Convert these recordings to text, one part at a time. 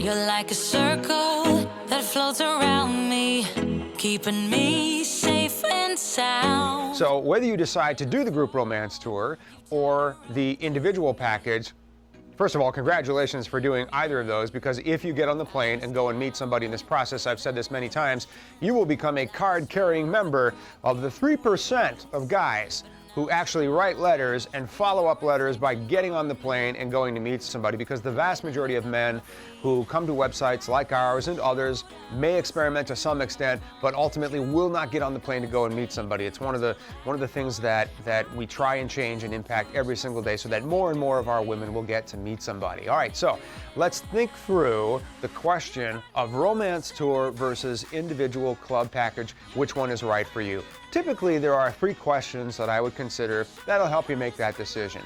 You're like a circle that floats around me, keeping me safe and sound. So whether you decide to do the group romance tour or the individual package, first of all, congratulations for doing either of those, because if you get on the plane and go and meet somebody in this process, I've said this many times, you will become a card-carrying member of the 3% of guys who actually write letters and follow-up letters by getting on the plane and going to meet somebody, because the vast majority of men who come to websites like ours and others may experiment to some extent, but ultimately will not get on the plane to go and meet somebody. It's one of the things that we try and change and impact every single day, so that more and more of our women will get to meet somebody. All right, so let's think through the question of romance tour versus individual club package. Which one is right for you? Typically, there are 3 questions that I would consider that'll help you make that decision.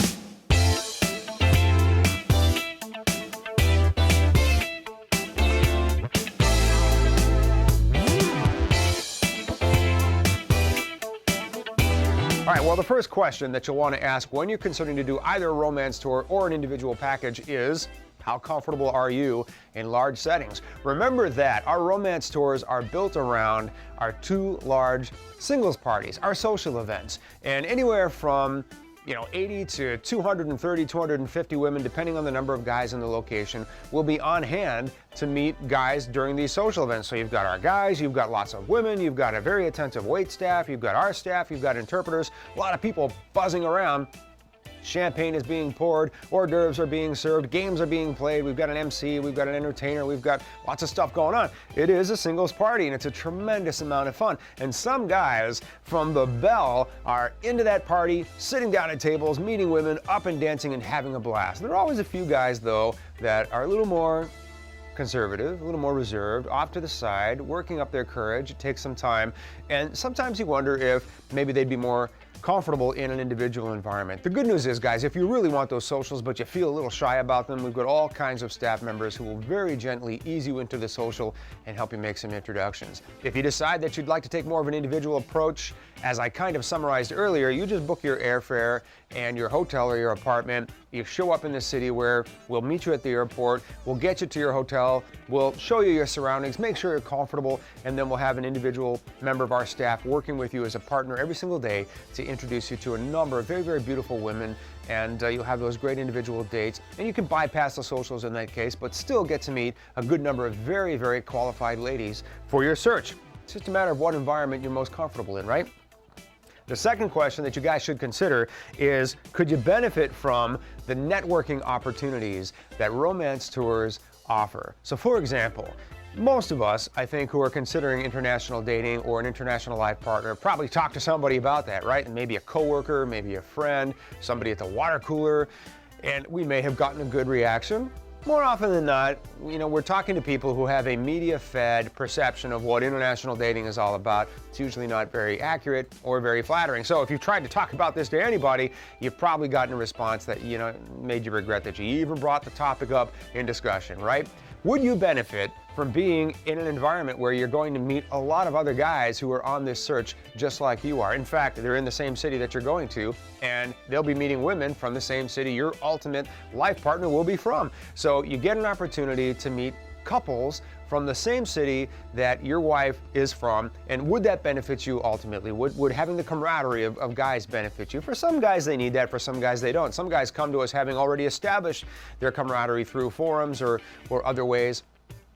All right, well, the first question that you'll want to ask when you're considering to do either a romance tour or an individual package is, how comfortable are you in large settings? Remember that our romance tours are built around our 2 large singles parties, our social events, and anywhere from 80 to 230, 250 women, depending on the number of guys in the location, will be on hand to meet guys during these social events. So you've got our guys, you've got lots of women, you've got a very attentive wait staff, you've got our staff, you've got interpreters, a lot of people buzzing around. Champagne is being poured, hors d'oeuvres are being served, games are being played, we've got an MC, we've got an entertainer, we've got lots of stuff going on. It is a singles party, and it's a tremendous amount of fun. And some guys from the bell are into that party, sitting down at tables, meeting women, up and dancing and having a blast. There are always a few guys, though, that are a little more conservative, a little more reserved, off to the side, working up their courage. It takes some time, and sometimes you wonder if maybe they'd be more comfortable in an individual environment. The good news is, guys, if you really want those socials but you feel a little shy about them, we've got all kinds of staff members who will very gently ease you into the social and help you make some introductions. If you decide that you'd like to take more of an individual approach, as I kind of summarized earlier, you just book your airfare and your hotel or your apartment. You show up in the city where we'll meet you at the airport, we'll get you to your hotel, we'll show you your surroundings, make sure you're comfortable, and then we'll have an individual member of our staff working with you as a partner every single day to introduce you to a number of very, very beautiful women, and you'll have those great individual dates. And you can bypass the socials in that case, but still get to meet a good number of very, very qualified ladies for your search. It's just a matter of what environment you're most comfortable in, right? The second question that you guys should consider is, could you benefit from the networking opportunities that romance tours offer? So for example, most of us, I think, who are considering international dating or an international life partner probably talk to somebody about that, right? And maybe a coworker, maybe a friend, somebody at the water cooler, and we may have gotten a good reaction. More often than not, we're talking to people who have a media-fed perception of what international dating is all about. It's usually not very accurate or very flattering. So if you've tried to talk about this to anybody, you've probably gotten a response that, made you regret that you even brought the topic up in discussion, right? Would you benefit from being in an environment where you're going to meet a lot of other guys who are on this search just like you are? In fact, they're in the same city that you're going to, and they'll be meeting women from the same city your ultimate life partner will be from. So you get an opportunity to meet couples from the same city that your wife is from, and would that benefit you ultimately? Would having the camaraderie of guys benefit you? For some guys, they need that. For some guys, they don't. Some guys come to us having already established their camaraderie through forums or other ways.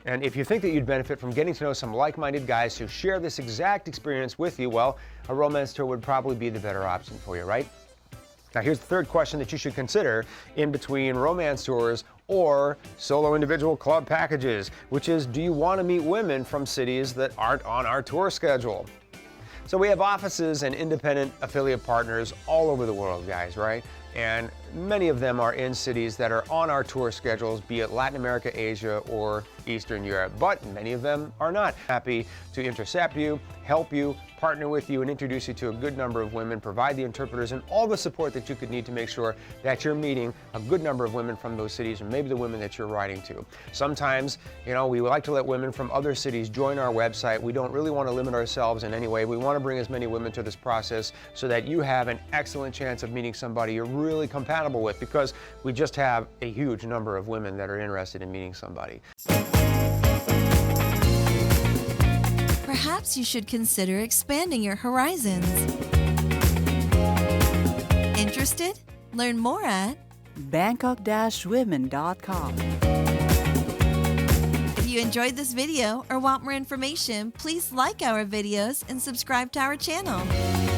And if you think that you'd benefit from getting to know some like-minded guys who share this exact experience with you, well, a romance tour would probably be the better option for you, right? Now, here's the third question that you should consider in between romance tours or solo individual club packages, which is, do you want to meet women from cities that aren't on our tour schedule? So we have offices and independent affiliate partners all over the world, guys, right? And many of them are in cities that are on our tour schedules, be it Latin America, Asia, or Eastern Europe. But many of them are not. Happy to intercept you, help you, partner with you, and introduce you to a good number of women, provide the interpreters and all the support that you could need to make sure that you're meeting a good number of women from those cities, or maybe the women that you're writing to. Sometimes, we like to let women from other cities join our website. We don't really want to limit ourselves in any way. We want to bring as many women to this process so that you have an excellent chance of meeting somebody you're really compatible with, because we just have a huge number of women that are interested in meeting somebody. perhaps you should consider expanding your horizons. Interested? Learn more at Bangkok-women.com. If you enjoyed this video or want more information, please like our videos and subscribe to our channel.